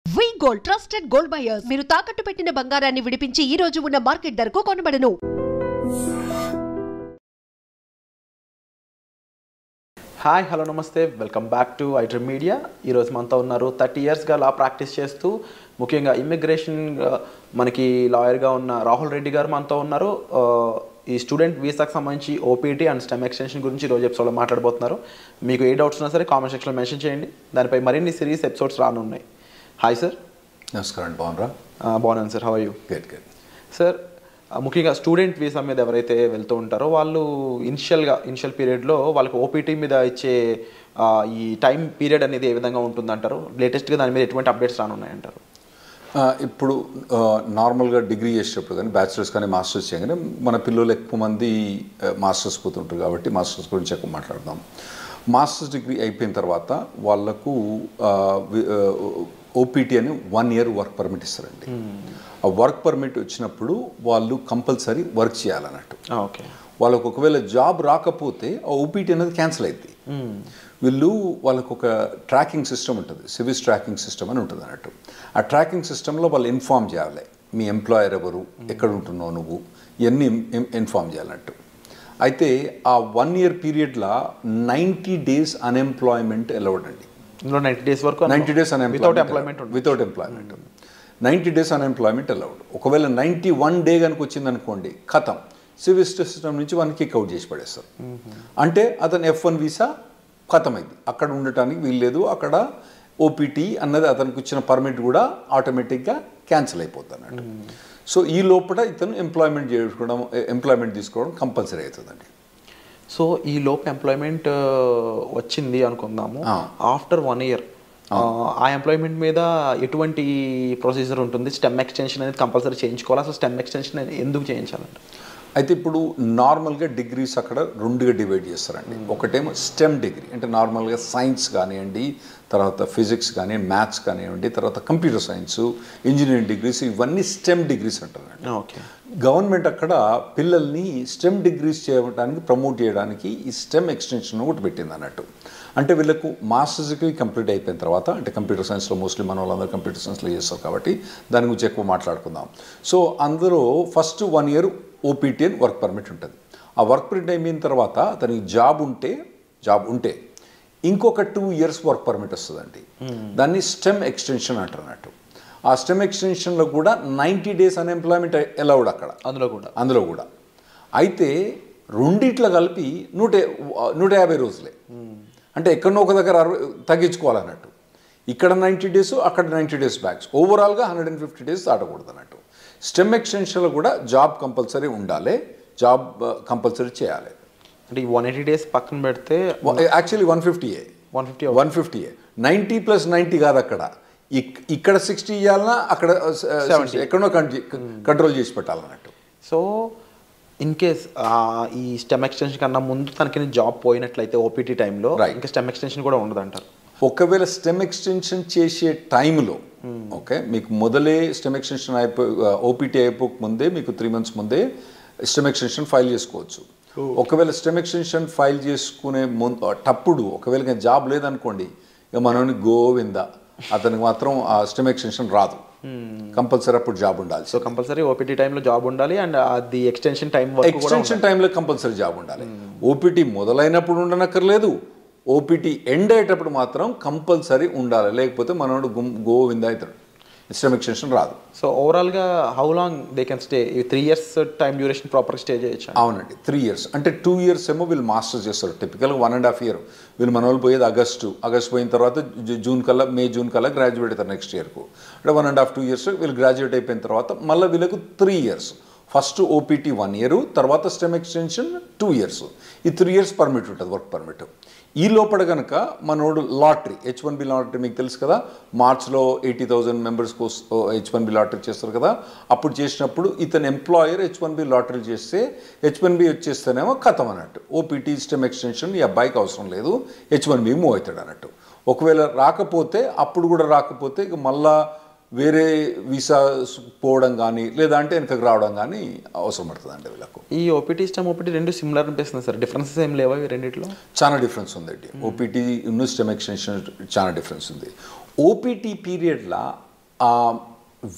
వి gold trusted gold buyers మీరు తాకట్టు పెట్టిన బంగారాన్ని విడిపించి ఈ రోజు ఉన్న మార్కెట్ ధరకు కొనబడను. హాయ్ హలో నమస్తే welcome back to iDream media. ఈరోజు మనతో ఉన్నారు 30 ఇయర్స్గా లా ప్రాక్టీస్ చేస్తూ ముఖ్యంగా ఇమ్మిగ్రేషన్ మనకి లాయర్గా ఉన్న రాహుల్ రెడ్డి గారు మనతో ఉన్నారు. ఈ స్టూడెంట్ వీసాకు సంబంధించి ఓపీటీ అండ్ స్టెమ్ ఎక్స్టెన్షన్ గురించి ఈరోజు ఎపిసోడ్లో మాట్లాడబోతున్నారు. మీకు ఏ డౌట్స్ ఉన్నా సరే కామెంట్ సెక్షన్లో మెన్షన్ చేయండి. దానిపై మరిన్ని సిరీస్ ఎపిసోడ్స్ రానున్నాయి. Hi sir. నమస్కారం. బాగున్నారా? బాగున్నాను sir. How are you? Good good sir, ముఖ్యంగా స్టూడెంట్ వీసా మీద ఎవరైతే వెళ్తూ ఉంటారో వాళ్ళు ఇనిషియల్ పీరియడ్లో వాళ్ళకి ఓపీటీ మీద ఇచ్చే ఈ టైం పీరియడ్ అనేది ఏ విధంగా ఉంటుందంటారు? లేటెస్ట్గా దాని మీద ఎటువంటి అప్డేట్స్ రానున్నాయంటారు? ఇప్పుడు నార్మల్గా డిగ్రీ చేసేటప్పుడు కానీ బ్యాచిలర్స్ కానీ మాస్టర్స్ చేయగానే మన పిల్లలు ఎక్కువ మంది మాస్టర్స్ పోతుంటారు కాబట్టి మాస్టర్స్ గురించి ఎక్కువ మాట్లాడదాం. మాస్టర్స్ డిగ్రీ అయిపోయిన తర్వాత వాళ్ళకు ఓపీటీ అని 1 year వర్క్ పర్మిట్ ఇస్తారండి. ఆ వర్క్ పర్మిట్ వచ్చినప్పుడు వాళ్ళు కంపల్సరీ వర్క్ చేయాలన్నట్టు. ఓకే. వాళ్ళకు ఒకవేళ జాబ్ రాకపోతే ఆ ఓపీటీ అనేది క్యాన్సిల్ అవుతుంది. వాళ్ళకు ఒక ట్రాకింగ్ సిస్టమ్ ఉంటుంది, సివిస్ ట్రాకింగ్ సిస్టమ్ అని ఉంటుంది అన్నట్టు. ఆ ట్రాకింగ్ సిస్టంలో వాళ్ళు ఇన్ఫామ్ చేయాలి, మీ ఎంప్లాయర్ ఎవరు, ఎక్కడ ఉంటున్నావు నువ్వు, ఇవన్నీ ఇన్ఫామ్ చేయాలన్నట్టు. అయితే ఆ 1 year పీరియడ్లో 90 days అన్ఎంప్లాయ్మెంట్ అలౌడ్ అండి. 90 days వరకు 90 days without employment 90 days unemployment allowed. ఒకవేళ 91 day కనుక వచ్చింది అనుకోండి, ఖతం, సివిల్ సిస్టమ్ నుంచి వన్ కిక్ అవుట్ చేసి పడేస్తారు. అంటే అతను F1 వీసా ఖతమైంది, అక్కడ ఉండటానికి వీల్లేదు, అక్కడ ఓపీటీ అన్నది అతనికి వచ్చిన పర్మిట్ కూడా ఆటోమేటిక్గా క్యాన్సిల్ అయిపోతుంది అన్నట్టు. సో ఈ లోపల ఇతను ఎంప్లాయ్మెంట్ తీసుకోవడం కంపల్సరీ అవుతుందండి. సో ఈ లోపు ఎంప్లాయ్మెంట్ వచ్చింది అనుకుందాము, ఆఫ్టర్ 1 year ఆ ఎంప్లాయ్మెంట్ మీద ఎటువంటి ప్రొసీజర్ ఉంటుంది? స్టెమ్ ఎక్స్టెన్షన్ అనేది కంపల్సరీ చేయించుకోవాలి. అసలు స్టెమ్ ఎక్స్టెన్షన్ ఎందుకు చేయించాలంటే? అయితే ఇప్పుడు నార్మల్గా డిగ్రీస్ అక్కడ 2గా డివైడ్ చేస్తారండి. ఒకటేమో స్టెమ్ డిగ్రీ అంటే నార్మల్గా సైన్స్ కానివ్వండి, తర్వాత ఫిజిక్స్ కానీ, మ్యాథ్స్ కానివ్వండి, తర్వాత కంప్యూటర్ సైన్స్, ఇంజనీరింగ్ డిగ్రీస్, ఇవన్నీ స్టెమ్ డిగ్రీస్ అంటారండి. ఓకే. గవర్నమెంట్ అక్కడ పిల్లల్ని స్టెమ్ డిగ్రీస్ చేయడానికి ప్రమోట్ చేయడానికి ఈ స్టెమ్ ఎక్స్టెన్షన్ ఒకటి పెట్టింది అన్నట్టు. అంటే వీళ్ళకు మాస్టర్స్ డిగ్రీ కంప్లీట్ అయిపోయిన తర్వాత, అంటే కంప్యూటర్ సైన్స్లో మోస్ట్లీ మన వాళ్ళందరూ కంప్యూటర్ సైన్స్లో చేస్తారు కాబట్టి దాని గురించి ఎక్కువ మాట్లాడుకుందాం. సో అందరూ ఫస్ట్ 1 year ఓపీటీ అని వర్క్ పర్మిట్ ఉంటుంది. ఆ వర్క్ పర్మిట్ అయిపోయిన తర్వాత అతనికి జాబ్ ఉంటే ఇంకొక 2 years వర్క్ పర్మిట్ వస్తుందండి. దాన్ని స్టెమ్ ఎక్స్టెన్షన్ అంటారు అన్నట్టు. ఆ స్టెమ్ ఎక్స్టెన్షన్లో కూడా 90 days అన్ఎంప్లాయ్మెంట్ అలౌడ్ అక్కడ, అందులో కూడా. అయితే రెండిట్లో కలిపి 150 రోజులే. అంటే ఎక్కడో ఒక దగ్గర తగ్గించుకోవాలన్నట్టు. ఇక్కడ 90 days, అక్కడ 90 days బ్యాక్స్, ఓవరాల్గా 150 days దాటకూడదు అన్నట్టు. స్టెమ్ ఎక్స్టెన్షన్లో కూడా జాబ్ కంపల్సరీ ఉండాలి, జాబ్ కంపల్సరీ చేయాలి. అంటే ఈ 180 days పక్కన పెడితే యాక్చువల్లీ 150 90 + 90 కాదు, అక్కడ ఇక్కడ 60 ఇవ్వాలన్నా అక్కడ 70 ఎక్కడో కంట్రోల్ చేసి పెట్టాలన్నట్టు. సో ఇన్ కేస్ ఈ స్టెమ్ ఎక్స్టెన్షన్ కన్నా ముందు తనకి జాబ్ పోయినట్లయితే ఓపీటీ టైంలో ఇంకా స్టెమ్ ఎక్స్టెన్షన్ కూడా ఉండదు అంటారు. ఒకవేళ స్టెమ్ ఎక్స్టెన్షన్ చేసే టైంలో ఓకే, మీకు మొదలే స్టెమ్ ఎక్స్టెన్షన్ ఓపీటీ అయిపోక ముందే మీకు 3 months ముందే స్టెమ్ ఎక్స్టెన్షన్ ఫైల్ చేసుకోవచ్చు. ఒకవేళ స్టెమ్ ఎక్స్టెన్షన్ ఫైల్ చేసుకునే తప్పుడు ఒకవేళ జాబ్ లేదనుకోండి, ఇక మనని గోవిందా, అతనికి మాత్రం ఆ స్టెమ్ ఎక్స్టెన్షన్ రాదు. కంపల్సరీ అప్పుడు జాబ్ ఉండాలి. సో కంపల్సరీ ఓపీటీ టైంలో జాబ్ ఉండాలి అండ్ అది ఎక్స్టెన్షన్ టైంలో కంపల్సరీ జాబ్ ఉండాలి. ఓపీటీ మొదలైనప్పుడు ఉండనక్కర్లేదు, ఓపీటీ ఎండ్ అయ్యేటప్పుడు మాత్రం కంపల్సరీ ఉండాలి. లేకపోతే మనోడు గోవిందా అవుతాడు, స్టెమ్ ఎక్స్టెన్షన్ రాదు. సో ఓవరాల్గా how long they can stay? 3 years time duration proper stay చేయొచ్చు? అవునండి, 3 years. అంటే 2 years ఏమో వీళ్ళు మాస్టర్స్ చేస్తారు. టిపికల్గా 1.5 year. వీళ్ళు మన వాళ్ళు పోయేది ఆగస్టు పోయిన తర్వాత మే జూన్ కల్లా గ్రాడ్యుయేట్ అవుతారు నెక్స్ట్ ఇయర్కు. అంటే 1.5-2 years వీళ్ళు గ్రాడ్యుయేట్ అయిపోయిన తర్వాత మళ్ళీ వీళ్ళకు 3 years. ఫస్ట్ ఓపీటీ 1 year, తర్వాత స్టెమ్ ఎక్స్టెన్షన్ 2 years. ఈ 3 years పర్మిట్ ఉంటుంది, వర్క్ పర్మిట్. ఈ లోపల కనుక మనోడు లాటరీ, H1B లాటరీ మీకు తెలుసు కదా, మార్చ్లో 80,000 members H1B లాటరీ చేస్తారు కదా. అప్పుడు చేసినప్పుడు ఇతను ఎంప్లాయర్ H1B లాటరీ చేస్తే H1B వచ్చేస్తేనేమో ఖతం అన్నట్టు. ఓపీటీ స్టెమ్ ఎక్స్టెన్షన్ ఈ అబ్బాయికి అవసరం లేదు, H1B మూవ్ అవుతాడు అన్నట్టు. ఒకవేళ అప్పుడు కూడా రాకపోతే ఇక మళ్ళా వేరే వీసా పోవడం కానీ లేదంటే వెనకకు రావడం కానీ అవసరం పడుతుందండి వీళ్ళకు. ఈ ఓపీటీ స్టెమ్ ఓపీటీ రెండు సిమిలర్ అనిపిస్తుంది సార్, డిఫరెన్సెస్ ఏం లేవా ఈ రెండిట్లో? చాలా డిఫరెన్స్ ఉందండి. ఓపీటీ స్టెమ్ ఎక్స్టెన్షన్ చాలా డిఫరెన్స్ ఉంది. ఓపీటీ పీరియడ్లో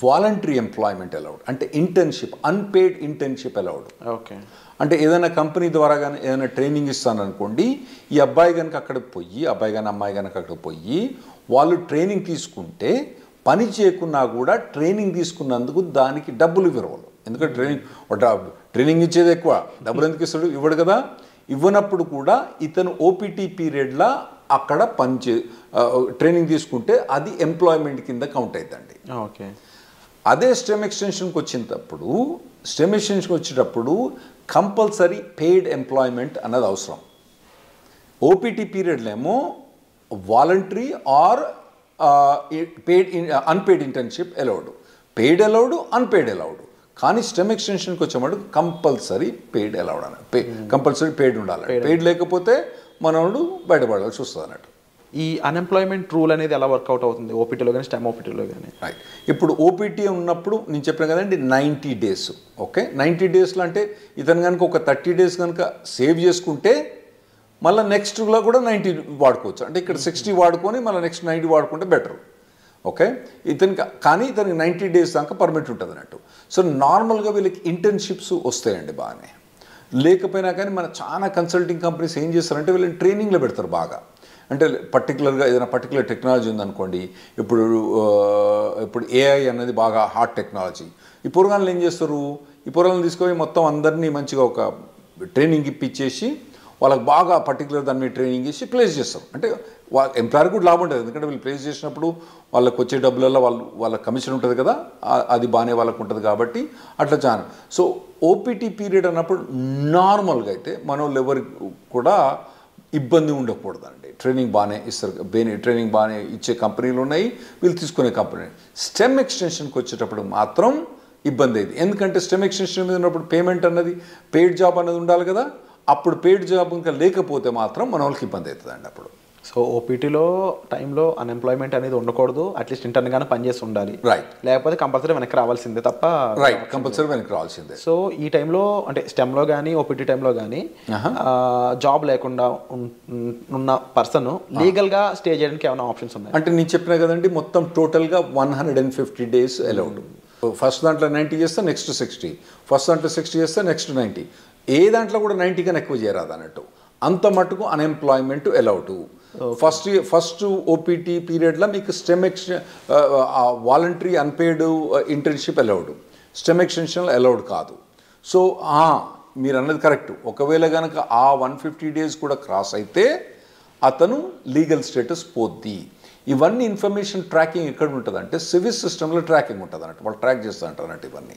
వాలంటరీ ఎంప్లాయ్మెంట్ అలౌడ్, అంటే internship, unpaid internship allowed. Okay. అంటే ఏదైనా కంపెనీ ద్వారా కానీ ఏదైనా ట్రైనింగ్ ఇస్తాననుకోండి, ఈ అబ్బాయి కనుక అక్కడికి పోయి, అబ్బాయి కానీ అమ్మాయి కనుక అక్కడికి పోయి వాళ్ళు ట్రైనింగ్ తీసుకుంటే పని చేయకున్నా కూడా ట్రైనింగ్ తీసుకున్నందుకు దానికి డబ్బులు ఇవ్వరు. ఎందుకంటే ట్రైనింగ్ ఇచ్చేది ఎక్కువ, డబ్బులు ఎందుకు ఇస్తాడు? ఇవ్వడు కదా. ఇవ్వనప్పుడు కూడా ఇతను ఓపీటీ పీరియడ్లో అక్కడ ట్రైనింగ్ తీసుకుంటే అది ఎంప్లాయ్మెంట్ కింద కౌంట్ అవుతుందండి. ఓకే. అదే స్టెమ్ ఎక్స్టెన్షన్కి వచ్చేటప్పుడు కంపల్సరీ పెయిడ్ ఎంప్లాయ్మెంట్ అన్నది అవసరం. ఓపీటీ పీరియడ్లో ఏమో voluntary or unpaid internship allowed, paid allowed, unpaid allowed. కానీ స్టెమ్ ఎక్స్టెన్షన్కి వచ్చేవాడు కంపల్సరీ పెయిడ్ అలౌడ్ అని, కంపల్సరీ పెయిడ్ ఉండాలి. పెయిడ్ లేకపోతే మనోడు బయటపడాల్సి వస్తుంది అన్నట్టు. ఈ అన్ఎంప్లాయ్మెంట్ రూల్ అనేది ఎలా వర్కౌట్ అవుతుంది ఓపీటీలో కానీ స్టెమ్ ఓపీటీలో కానీ? రైట్. ఇప్పుడు ఓపీటీ ఉన్నప్పుడు నేను చెప్పాను కదండి 90 days. ఓకే, 90 daysలో అంటే ఇతను కనుక ఒక 30 days కనుక సేవ్ చేసుకుంటే మళ్ళీ నెక్స్ట్లో కూడా 90 వాడుకోవచ్చు. అంటే ఇక్కడ 60 వాడుకొని మళ్ళీ నెక్స్ట్ 90 వాడుకుంటే బెటర్. ఓకే, కానీ ఇతనికి 90 days దాకా పర్మిట్ ఉంటుంది అన్నట్టు. సో నార్మల్గా వీళ్ళకి ఇంటర్న్షిప్స్ వస్తాయండి బాగానే. లేకపోయినా కానీ మన చాలా కన్సల్టింగ్ కంపెనీస్ ఏం చేస్తారంటే వీళ్ళని ట్రైనింగ్లో పెడతారు బాగా. అంటే పర్టికులర్గా ఏదైనా పర్టికులర్ టెక్నాలజీ ఉందనుకోండి, ఇప్పుడు ఏఐ అనేది బాగా హాట్ టెక్నాలజీ. ఈ పోరగాళ్ళు ఏం చేస్తారు, ఈ పోరగాళ్ళని తీసుకొని మొత్తం అందరినీ మంచిగా ఒక ట్రైనింగ్ ఇప్పించేసి వాళ్ళకి బాగా పర్టికులర్ దాని మీద ట్రైనింగ్ ఇచ్చి ప్లేస్ చేస్తారు. అంటే ఎంప్లాయర్ కూడా లాభం ఉంటుంది, ఎందుకంటే వీళ్ళు ప్లేస్ చేసినప్పుడు వాళ్ళకి వచ్చే డబ్బులలో వాళ్ళ కమిషన్ ఉంటుంది కదా, అది బాగానే వాళ్ళకు ఉంటుంది కాబట్టి అట్లా చాలా. సో ఓపీటీ పీరియడ్ అన్నప్పుడు నార్మల్గా అయితే మన వాళ్ళు ఎవరికి కూడా ఇబ్బంది ఉండకూడదండి. ట్రైనింగ్ బాగానే ఇస్తారు, ట్రైనింగ్ బాగానే ఇచ్చే కంపెనీలు ఉన్నాయి, వీళ్ళు తీసుకునే కంపెనీ. స్టెమ్ ఎక్స్టెన్షన్కి వచ్చేటప్పుడు మాత్రం ఇబ్బంది అయింది. ఎందుకంటే స్టెమ్ ఎక్స్టెన్షన్ మీద ఉన్నప్పుడు పేమెంట్ అన్నది, పెయిడ్ జాబ్ అన్నది ఉండాలి కదా. అప్పుడు పెయిడ్ జాబ్ ఇంకా లేకపోతే మాత్రం మన వాళ్ళకి ఇబ్బంది అవుతుందండి అప్పుడు. సో ఓపీటీలో టైంలో అన్ఎంప్లాయ్మెంట్ అనేది ఉండకూడదు, అట్లీస్ట్ ఇంటర్న్గానే పనిచేసి ఉండాలి. రైట్. లేకపోతే కంపల్సరీ వెనక్కి రావాల్సిందే తప్ప. రైట్, కంపల్సరీ వెనక్కి రావాల్సిందే. సో ఈ టైంలో అంటే స్టెమ్లో కానీ ఓపీటీ టైంలో కానీ జాబ్ లేకుండా ఉన్న పర్సన్ లీగల్గా స్టే చేయడానికి ఏమైనా ఆప్షన్స్ ఉన్నాయి? అంటే నేను చెప్పినా కదండి, మొత్తం టోటల్గా 150 days అలౌడ్. ఫస్ట్ దాంట్లో 90 చేస్తే నెక్స్ట్ 60, ఫస్ట్ దాంట్లో 60 చేస్తే నెక్స్ట్ 90. ఏ దాంట్లో కూడా 90 కన్నా ఎక్కువ చేయరాదు అన్నట్టు. అంత మటుకు అన్ఎంప్లాయ్మెంట్ అలౌడ్. ఫస్ట్ ఓపీటీ పీరియడ్లో మీకు stem voluntary unpaid internship allowed, stem extension allowed కాదు. సో మీరు అన్నది కరెక్ట్. ఒకవేళ కనుక ఆ 150 days కూడా క్రాస్ అయితే అతను లీగల్ స్టేటస్ పోద్ది. ఇవన్నీ ఇన్ఫర్మేషన్ ట్రాకింగ్ ఎక్కడ ఉంటుంది అంటే సివిల్ సిస్టంలో ట్రాకింగ్ ఉంటుంది అన్నట్టు. వాళ్ళు ట్రాక్ చేస్తూ ఉంటారు అన్నట్టు. ఇవన్నీ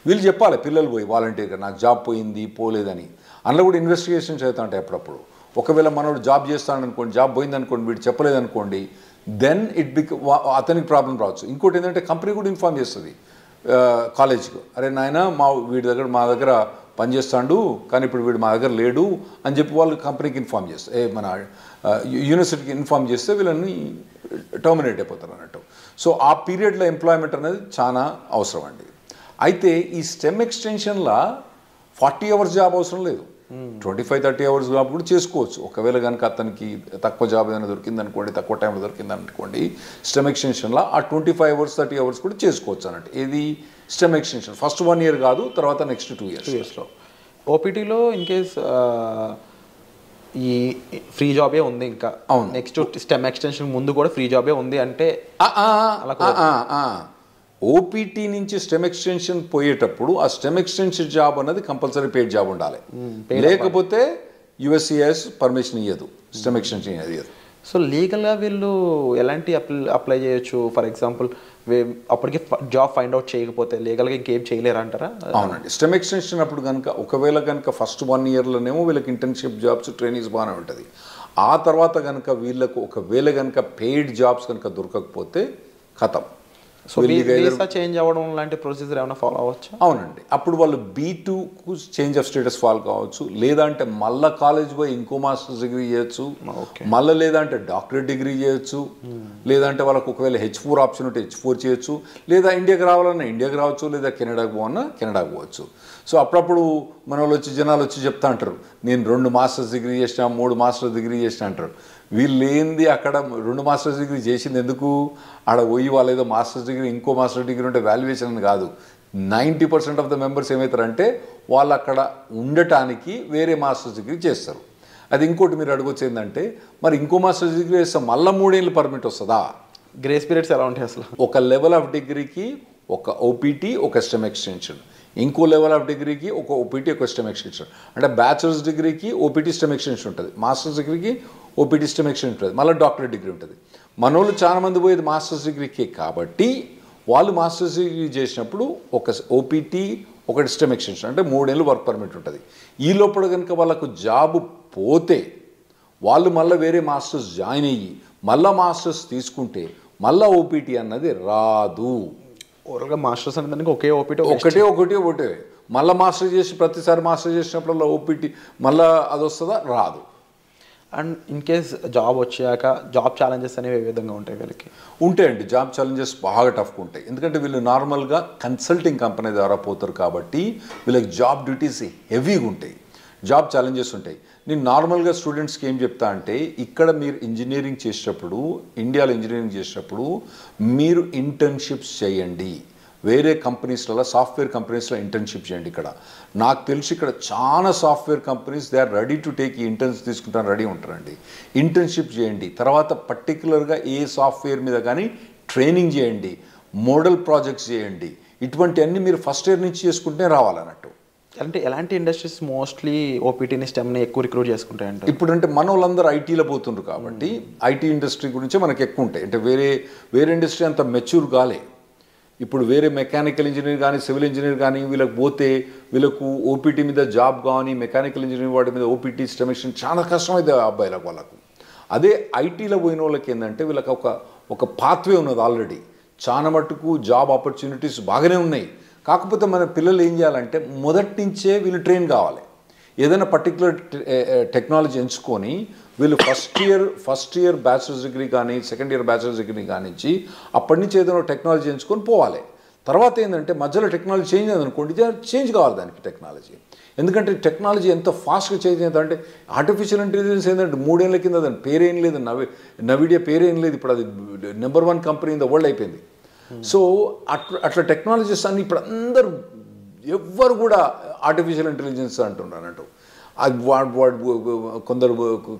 వీళ్ళు చెప్పాలి, పిల్లలు పోయి వాలంటీర్గా నాకు జాబ్ పోయింది పోలేదని. అందులో కూడా ఇన్వెస్టిగేషన్స్ అవుతా ఉంటాయి అప్పుడప్పుడు. ఒకవేళ మనోడు జాబ్ చేస్తాడనుకోండి, జాబ్ పోయిందనుకోండి, వీడు చెప్పలేదనుకోండి, దెన్ అతనికి ప్రాబ్లం రావచ్చు. ఇంకోటి ఏంటంటే కంపెనీ కూడా ఇన్ఫార్మ్ చేస్తుంది కాలేజ్కి, అరే నాయన మా దగ్గర పనిచేస్తాడు కానీ ఇప్పుడు వీడు మా దగ్గర లేడు అని చెప్పి వాళ్ళు కంపెనీకి ఇన్ఫార్మ్ చేస్తారు, మన యూనివర్సిటీకి ఇన్ఫార్మ్ చేస్తే వీళ్ళని టర్మినేట్ అయిపోతారు అన్నట్టు. సో ఆ పీరియడ్లో ఎంప్లాయ్మెంట్ అనేది చాలా అవసరం అండి. అయితే ఈ స్టెమ్ ఎక్స్టెన్షన్లో 40 hours జాబ్ అవసరం లేదు, 25-30 hours జాబ్ కూడా చేసుకోవచ్చు. ఒకవేళ కనుక అతనికి తక్కువ జాబ్ ఏదైనా దొరికిందనుకోండి, తక్కువ టైంలో దొరికిందనుకోండి, స్టెమ్ ఎక్స్టెన్షన్లో ఆ 25 hours 30 hours కూడా చేసుకోవచ్చు అన్నట్టు. ఇది స్టెమ్ ఎక్స్టెన్షన్. ఫస్ట్ 1 year కాదు, తర్వాత నెక్స్ట్ 2 yearsలో. ఓపీటీలో ఇన్ కేస్ ఈ ఫ్రీ జాబే ఉంది, ఇంకా అవును, నెక్స్ట్ స్టెమ్ ఎక్స్టెన్షన్ ముందు కూడా ఫ్రీ జాబే ఉంది అంటే ఓపీటీ నుంచి స్టెమ్ ఎక్స్టెన్షన్ పోయేటప్పుడు ఆ స్టెమ్ ఎక్స్టెన్షన్ జాబ్ అనేది కంపల్సరీ పెయిడ్ జాబ్ ఉండాలి. లేకపోతే యుఎస్సిఎస్ పర్మిషన్ ఇవ్వదు, స్టెమ్ ఎక్స్టెన్షన్ ఇవ్వదు. సో లీగల్గా వీళ్ళు ఎలాంటి అప్లై చేయొచ్చు? ఫర్ ఎగ్జాంపుల్ అప్పటికి జాబ్ ఫైండ్ అవుట్ చేయకపోతే లీగల్గా ఇంకేం చేయలేరు అంటారా? అవునండి. స్టెమ్ ఎక్స్టెన్షన్ అప్పుడు కనుక ఒకవేళ కనుక ఫస్ట్ 1 yearలోనేమో వీళ్ళకి ఇంటర్న్షిప్ జాబ్స్ ట్రైనింగ్స్ బాగానే ఉంటుంది. ఆ తర్వాత కనుక వీళ్ళకు ఒకవేళ కనుక పెయిడ్ జాబ్స్ కనుక దొరకకపోతే ఖతం. సో వీసా చేంజ్ అవ్వడం లాంటి ప్రొసీజర్ ఏమైనా ఫాలో అవ్వచ్చు? అవునండి. అప్పుడు వాళ్ళు B2కు చేంజ్ ఆఫ్ స్టేటస్ ఫాలో కావచ్చు, లేదంటే మళ్ళీ కాలేజ్ పోయి ఇంకో మాస్టర్స్ డిగ్రీ చేయొచ్చు, మళ్ళీ లేదంటే డాక్టరేట్ డిగ్రీ చేయొచ్చు, లేదంటే వాళ్ళకు ఒకవేళ H4 ఆప్షన్ ఉంటే H4 చేయొచ్చు, లేదా ఇండియాకి రావాలన్నా ఇండియాకి రావచ్చు, లేదా కెనడాకి పోవన్నా కెనడాకి పోవచ్చు. సో అప్పుడప్పుడు మన వాళ్ళు జనాలు వచ్చి చెప్తా అంటారు, నేను 2 మాస్టర్స్ డిగ్రీ చేసిన 3 మాస్టర్స్ డిగ్రీ చేసిన అంటారు. వీళ్ళు ఏంది అక్కడ 2 మాస్టర్స్ డిగ్రీ చేసింది ఎందుకు, ఆడ పోయి వాళ్ళు ఏదో మాస్టర్స్ డిగ్రీ ఇంకో మాస్టర్ డిగ్రీ ఉంటే వాల్యుయేషన్ అని కాదు. 90% ఆఫ్ ద మెంబర్స్ ఏమవుతారంటే వాళ్ళు అక్కడ ఉండటానికి వేరే మాస్టర్స్ డిగ్రీ చేస్తారు. అది ఇంకోటి మీరు అడగొచ్చు ఏంటంటే, మరి ఇంకో మాస్టర్స్ డిగ్రీ చేస్తే మళ్ళీ 3 ఏళ్ళు పర్మిట్ వస్తుందా? గ్రేస్ పీరియడ్స్ ఎలా ఉంటాయి అసలు? ఒక లెవెల్ ఆఫ్ డిగ్రీకి ఒక ఓపీటీ, ఒక స్టెమ్ ఎక్స్టెన్షన్, ఇంకో లెవెల్ ఆఫ్ డిగ్రీకి ఒక ఓపీటీ, ఒక స్టెమ్ ఎక్స్టెన్షన్. అంటే బ్యాచిలర్స్ డిగ్రీకి ఓపీటీ స్టెమ్ ఎక్స్టెన్షన్ ఉంటుంది, మాస్టర్స్ డిగ్రీకి ఓపీటీ స్టెమ్ ఎక్స్టెన్షన్ ఉంటుంది, మళ్ళీ డాక్టరేట్ డిగ్రీ ఉంటుంది. మనోళ్ళు చాలామంది పోయేది మాస్టర్స్ డిగ్రీకి, కాబట్టి వాళ్ళు మాస్టర్స్ డిగ్రీ చేసినప్పుడు ఒక ఓపీటీ, ఒకటి స్టెమ్ ఎక్స్టెన్షన్, అంటే 3 ఏళ్ళు వర్క్ పర్మిట్ ఉంటుంది. ఈ లోపల కనుక వాళ్ళకు జాబ్ పోతే వాళ్ళు మళ్ళీ వేరే మాస్టర్స్ జాయిన్ అయ్యి మళ్ళీ మాస్టర్స్ తీసుకుంటే మళ్ళీ ఓపీటీ అన్నది రాదు. ఓవరాల్గా మాస్టర్స్ అనే దానికి ఒకే ఓపీటీ, ఒకటే మళ్ళీ మాస్టర్ చేసి ప్రతిసారి మాస్టర్ చేసినప్పుడు ఓపీటీ మళ్ళీ అది వస్తుందా? రాదు. అండ్ ఇన్ కేస్ జాబ్ వచ్చాక జాబ్ ఛాలెంజెస్ అనేవి ఏ విధంగా ఉంటాయి వీళ్ళకి? ఉంటాయండి, జాబ్ ఛాలెంజెస్ బాగా టఫ్గా ఉంటాయి. ఎందుకంటే వీళ్ళు నార్మల్గా కన్సల్టింగ్ కంపెనీ ద్వారా పోతారు కాబట్టి వీళ్ళకి జాబ్ డ్యూటీస్ హెవీగా ఉంటాయి, జాబ్ ఛాలెంజెస్ ఉంటాయి. నేను నార్మల్గా స్టూడెంట్స్కి ఏం చెప్తా అంటే, ఇక్కడ మీరు ఇంజనీరింగ్ చేసేటప్పుడు, ఇండియాలో ఇంజనీరింగ్ చేసేటప్పుడు మీరు ఇంటర్న్షిప్స్ చేయండి. వేరే కంపెనీస్లలో, సాఫ్ట్వేర్ కంపెనీస్లో ఇంటర్న్షిప్ చేయండి. ఇక్కడ నాకు తెలిసి ఇక్కడ చాలా software companies they are ready to take ఈ ఇంటర్న్స్ తీసుకుంటాను రెడీ ఉంటారండి. ఇంటర్న్షిప్ చేయండి, తర్వాత పర్టికులర్గా ఏ సాఫ్ట్వేర్ మీద కానీ ట్రైనింగ్ చేయండి, మోడల్ ప్రాజెక్ట్స్ చేయండి. ఇటువంటివన్నీ మీరు ఫస్ట్ ఇయర్ నుంచి చేసుకుంటే రావాలన్నట్టు. అంటే ఎలాంటి ఇండస్ట్రీస్ మోస్ట్లీ ఓపీటీని స్టెమ్ని ఎక్కువ రిక్రూట్ చేసుకుంటాయంటే? ఇప్పుడు అంటే మన వాళ్ళందరూ ఐటీలో పోతుండ్రు కాబట్టి ఐటీ ఇండస్ట్రీ గురించే మనకు ఎక్కువ ఉంటాయి. అంటే వేరే ఇండస్ట్రీ అంత మెచ్యూర్ కాలే. ఇప్పుడు వేరే మెకానికల్ ఇంజనీర్ కానీ, సివిల్ ఇంజనీర్ కానీ వీళ్ళకి పోతే వీళ్ళకు ఓపీటీ మీద జాబ్ కానీ, మెకానికల్ ఇంజనీర్ వాటి మీద ఓపీటీ స్టెమిషన్ చాలా కష్టమైంది అబ్బాయిలకు వాళ్ళకు. అదే ఐటీలో పోయిన వాళ్ళకి ఏంటంటే వీళ్ళకి ఒక పాత్వే ఉన్నది ఆల్రెడీ. చాలా మట్టుకు జాబ్ ఆపర్చునిటీస్ బాగానే ఉన్నాయి. కాకపోతే మన పిల్లలు ఏం చేయాలంటే మొదటి నుంచే వీళ్ళు ట్రైన్ కావాలి. ఏదైనా పర్టికులర్ టెక్నాలజీ ఎంచుకొని వీళ్ళు ఫస్ట్ ఇయర్ బ్యాచిలర్స్ డిగ్రీ కానీ, సెకండ్ ఇయర్ బ్యాచిలర్స్ డిగ్రీ కానించి అప్పటి నుంచి ఏదైనా టెక్నాలజీ ఎంచుకొని పోవాలి. తర్వాత ఏంటంటే మధ్యలో టెక్నాలజీ చేంజ్ అయిందనుకోండి, చేంజ్ కావాలి దానికి టెక్నాలజీ. ఎందుకంటే టెక్నాలజీ ఎంత ఫాస్ట్గా చేంజ్ అవుతుందంటే, ఆర్టిఫిషియల్ ఇంటెలిజెన్స్ ఏంటంటే 3 ఏళ్ల కింద దాని పేరేం లేదు, నవిడియా పేరేం లేదు. ఇప్పుడు అది number 1 company in the world అయిపోయింది. సో అట్లా టెక్నాలజీస్ అన్ని ఇప్పుడు అందరూ ఎవ్వరు కూడా ఆర్టిఫిషియల్ ఇంటెలిజెన్స్ అంటున్నారంటూ. అది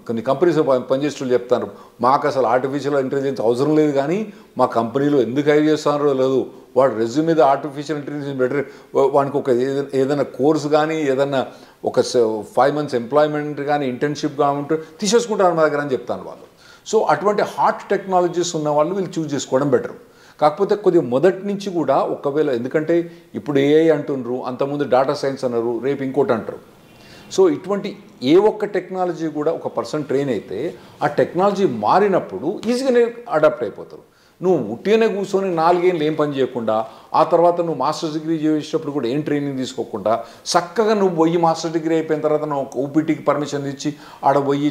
కొన్ని కంపెనీస్ పనిచేసేవాళ్ళు చెప్తారు, మాకు అసలు ఆర్టిఫిషియల్ ఇంటెలిజెన్స్ అవసరం లేదు, కానీ మా కంపెనీలో ఎందుకు హైర్ చేస్తున్నారో లేదు, వాడు రెజ్యూమ్ మీద ఆర్టిఫిషియల్ ఇంటెలిజెన్స్ బెటర్, వానికి ఒక ఏదైనా కోర్సు కానీ, ఏదన్నా ఒక 5 months ఎంప్లాయ్మెంట్ కానీ, ఇంటర్న్షిప్ కానీ ఉంటే తీసేసుకుంటారు మా దగ్గర అని చెప్తాను వాళ్ళు. సో అటువంటి హాట్ టెక్నాలజీస్ ఉన్న వాళ్ళు వీళ్ళు చూస్ చేసుకోవడం బెటర్. కాకపోతే కొద్దిగా మొదటి నుంచి కూడా ఒకవేళ, ఎందుకంటే ఇప్పుడు ఏఐ అంటున్నారు, అంతకుముందు డేటా సైన్స్ అన్నారు, రేపు ఇంకోటి అంటారు. సో ఇటువంటి ఏ ఒక్క టెక్నాలజీ కూడా ఒక పర్సన్ ట్రైన్ అయితే ఆ టెక్నాలజీ మారినప్పుడు ఈజీగానే అడాప్ట్ అయిపోతారు. నువ్వు ఉట్టిగానే కూర్చొని 4 ఏళ్ళు ఏం పని చేయకుండా, ఆ తర్వాత నువ్వు మాస్టర్స్ డిగ్రీ చేసేటప్పుడు కూడా ఏం ట్రైనింగ్ తీసుకోకుండా చక్కగా నువ్వు పోయి మాస్టర్ డిగ్రీ అయిపోయిన తర్వాత నువ్వు ఓపీటీకి పర్మిషన్ ఇచ్చి ఆడ పోయి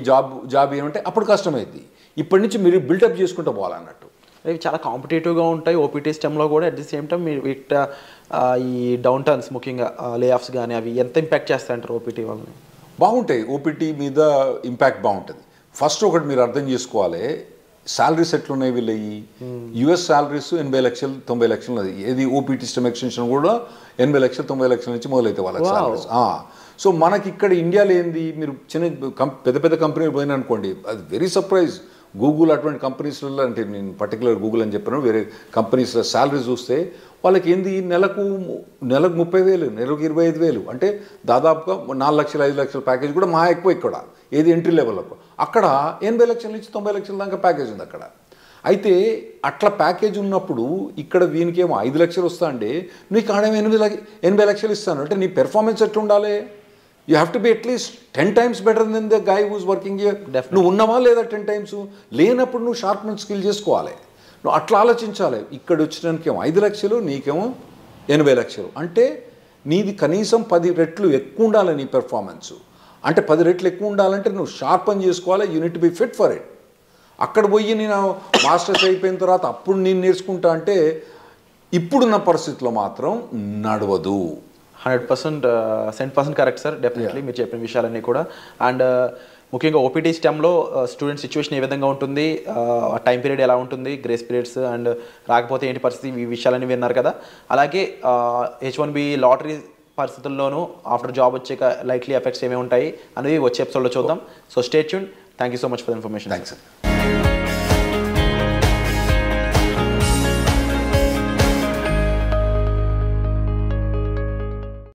జాబ్ ఏమంటే అప్పుడు కష్టమైంది. ఇప్పటి నుంచి మీరు బిల్డప్ చేసుకుంటూ పోవాలన్నట్టు. ఇవి చాలా కాంపిటేటివ్గా ఉంటాయి ఓపీటీ స్టెమ్లో కూడా. అట్ ది సేమ్ టైం మీరు ఈ డౌన్ టర్న్స్, ముఖ్యంగా లే ఆఫ్స్ కానీ అవి ఎంత ఇంపాక్ట్ చేస్తాయంటారు ఓపీటీ వాళ్ళని? బాగుంటాయి, ఓపీటీ మీద ఇంపాక్ట్ బాగుంటుంది. ఫస్ట్ ఒకటి మీరు అర్థం చేసుకోవాలి, శాలరీస్ ఎట్లున్నాయి వీళ్ళవి. యుఎస్ శాలరీస్ 80 లక్షలు 90 లక్షలు. ఏది ఓపీటీ స్టెమ్ ఎక్స్టెన్షన్ కూడా 80 లక్షలు 90 లక్షల నుంచి మొదలైతే వాళ్ళకి శాలరీస్. సో మనకి ఇక్కడ ఇండియాలో ఏంది, మీరు పెద్ద పెద్ద కంపెనీలు పోయినా అనుకోండి, అది వెరీ సర్ప్రైజ్. గూగుల్ అటువంటి కంపెనీస్లలో, అంటే నేను పర్టికులర్ గూగుల్ అని చెప్పాను, వేరే కంపెనీస్లో శాలరీ చూస్తే వాళ్ళకి ఏంది నెలకు 30,000, నెలకు 25,000, అంటే దాదాపుగా 4 లక్షలు 5 లక్షల ప్యాకేజ్ కూడా మా ఎక్కువ ఇక్కడ. ఏది ఎంట్రీ లెవెల్లకు అక్కడ 80 లక్షల నుంచి 90 లక్షల దాకా ప్యాకేజ్ ఉంది అక్కడ. అయితే అట్లా ప్యాకేజ్ ఉన్నప్పుడు ఇక్కడ వీనికేమో 5 లక్షలు వస్తా అంటే నీకు ఆడేమో 80 లక్షలు ఇస్తాను అంటే నీ పెర్ఫార్మెన్స్ ఎట్లా ఉండాలి? You have to be at least 10 times better then the guy who's working here. నువ్వు ఉన్నావా లేదా 10 times? లేనప్పుడు నువ్వు షార్ప్మెంట్ స్కిల్ చేసుకోవాలి. నువ్వు అట్లా ఆలోచించాలి. ఇక్కడ వచ్చినానికేమో 5 లక్షలు, నీకేమో 80 లక్షలు, అంటే నీది కనీసం 10 రెట్లు ఎక్కువ ఉండాలి నీ పెర్ఫార్మెన్స్. అంటే 10 రెట్లు ఎక్కువ ఉండాలంటే నువ్వు షార్ప్ అని చేసుకోవాలి. Unit be fit for it. అక్కడ పోయి నేను మాస్టర్స్ అయిపోయిన తర్వాత అప్పుడు నేను నేర్చుకుంటా అంటే ఇప్పుడున్న పరిస్థితిలో మాత్రం నడవదు. 100% కరెక్ట్ సార్, డెఫినెట్లీ మీరు చెప్పిన విషయాలన్నీ కూడా. అండ్ ముఖ్యంగా ఓపీటీ స్టెమ్లో స్టూడెంట్ సిచ్యువేషన్ ఏ విధంగా ఉంటుంది, టైం పీరియడ్ ఎలా ఉంటుంది, గ్రేస్ పీరియడ్స్ అండ్ రాకపోతే ఏంటి పరిస్థితి, ఈ విషయాలన్నీ విన్నారు కదా. అలాగే H1B లాటరీ పరిస్థితుల్లోనూ ఆఫ్టర్ జాబ్ వచ్చాక లైక్లీ ఎఫెక్ట్స్ ఏమేమి ఉంటాయి అనేవి వచ్చే ఎపిసోడ్లో చూద్దాం. So stay tuned. Thank you so much for information. Thanks.